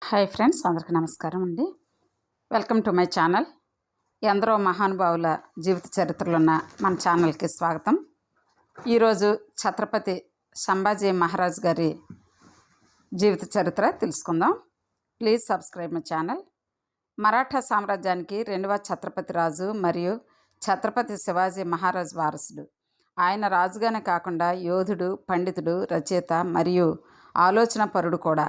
Hi friends, అందరికీ నమస్కారం అండి. Welcome to my channel. ఎందరో మహానుభావుల జీవిత చరిత్రలు ఉన్న మన ఛానల్కి స్వాగతం. ఈరోజు ఛత్రపతి సంభాజీ మహారాజ్ గారి జీవిత చరిత్ర తెలుసుకుందాం. Please subscribe my channel. Maratha సామ్రాజ్యానికి రెండవ ఛత్రపతి రాజు మరియు ఛత్రపతి శివాజీ మహారాజ్ వారసుడు. ఆయన రాజుగానే కాకుండా యోధుడు, పండితుడు, రచయిత మరియు ఆలోచనపరుడు కూడా.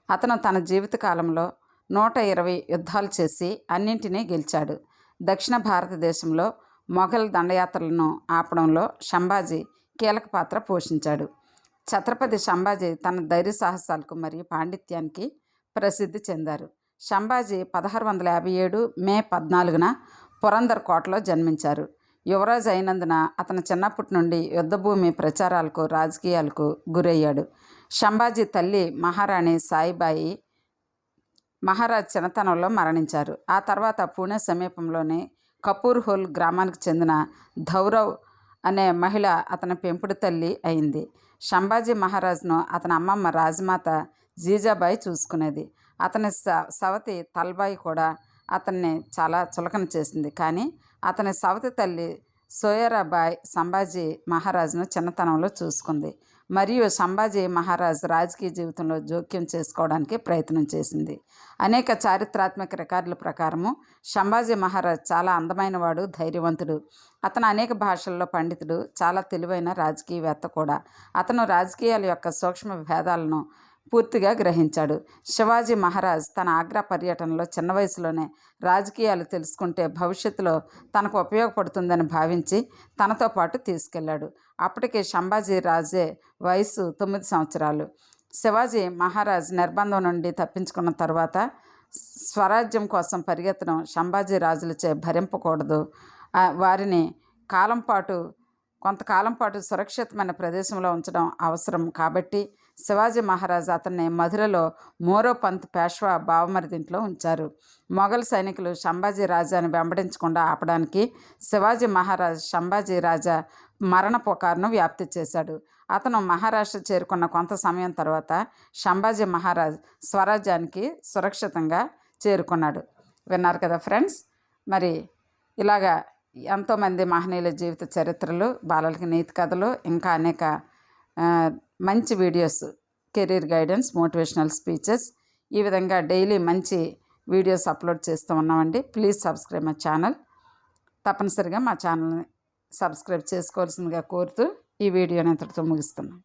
అతను తన జీవితకాలంలో 120 యుద్ధాలు చేసి అన్నింటినీ గెలిచాడు. దక్షిణ భారతదేశంలో మొఘల్ దండయాత్రలను ఆపడంలో సంభాజీ కీలక పాత్ర పోషించాడు. ఛత్రపతి సంభాజీ తన ధైర్య సాహసాలకు మరియు పాండిత్యానికి ప్రసిద్ధి చెందారు. సంభాజీ 1657 మే 14న పురందర్ కోటలో జన్మించారు. యువరాజు అయినందున అతను చిన్నప్పటి నుండి యుద్ధభూమి ప్రచారాలకు, రాజకీయాలకు గురయ్యాడు. సంభాజీ తల్లి మహారాణి సాయిబాయి మహారాజ్ చిన్నతనంలో మరణించారు. ఆ తర్వాత పూణే సమీపంలోని కపూర్ హోల్ గ్రామానికి చెందిన ధౌరవ్ అనే మహిళ అతని పెంపుడు తల్లి అయింది. సంభాజీ మహారాజ్ను అతని అమ్మమ్మ రాజమాత జీజాబాయి చూసుకునేది. అతని సవతి తల్బాయి కూడా అతన్ని చాలా చులకన చేసింది. కానీ అతని సవతి తల్లి సోయరాబాయ్ సంభాజీ మహారాజును చిన్నతనంలో చూసుకుంది మరియు సంభాజీ మహారాజ్ రాజకీయ జీవితంలో జోక్యం చేసుకోవడానికి ప్రయత్నం చేసింది. అనేక చారిత్రాత్మక రికార్డుల ప్రకారము సంభాజీ మహారాజ్ చాలా అందమైనవాడు, ధైర్యవంతుడు. అతను అనేక భాషల్లో పండితుడు, చాలా తెలివైన రాజకీయవేత్త కూడా. అతను రాజకీయాల యొక్క సూక్ష్మ భేదాలను పూర్తిగా గ్రహించాడు. శివాజీ మహారాజ్ తన ఆగ్రా పర్యటనలో చిన్న వయసులోనే రాజకీయాలు తెలుసుకుంటే భవిష్యత్తులో తనకు ఉపయోగపడుతుందని భావించి తనతో పాటు తీసుకెళ్లాడు. అప్పటికే సంభాజీ రాజే వయసు 9 సంవత్సరాలు. శివాజీ మహారాజ్ నిర్బంధం నుండి తప్పించుకున్న తర్వాత స్వరాజ్యం కోసం పరిగెత్తడం సంభాజీ రాజులచే భరింపకూడదు. వారిని కొంతకాలం పాటు సురక్షితమైన ప్రదేశంలో ఉంచడం అవసరం. కాబట్టి శివాజీ మహారాజ్ అతన్ని మధురలో మోరోపంత్ పేష్వా బావమరిదింట్లో ఉంచారు. మొఘల్ సైనికులు సంభాజీ రాజాని వెంబడించకుండా ఆపడానికి శివాజీ మహారాజ్ సంభాజీ రాజా మరణ పుకార్ను వ్యాప్తి చేశాడు. అతను మహారాష్ట్ర చేరుకున్న కొంత సమయం తర్వాత సంభాజీ మహారాజ్ స్వరాజ్యానికి సురక్షితంగా చేరుకున్నాడు. విన్నారు కదా ఫ్రెండ్స్. మరి ఇలాగా ఎంతోమంది మహనీయుల జీవిత చరిత్రలు, బాలలకి నీతి కథలు, ఇంకా అనేక మంచి videos, career guidance, motivational speeches, ఈ విధంగా డైలీ మంచి వీడియోస్ అప్లోడ్ చేస్తూ ఉన్నామండి. Please subscribe my channel. తప్పనిసరిగా మా ఛానల్ని సబ్స్క్రైబ్ చేసుకోవాల్సిందిగా కోరుతూ ఈ వీడియోని ఇంతటితో ముగిస్తున్నాను.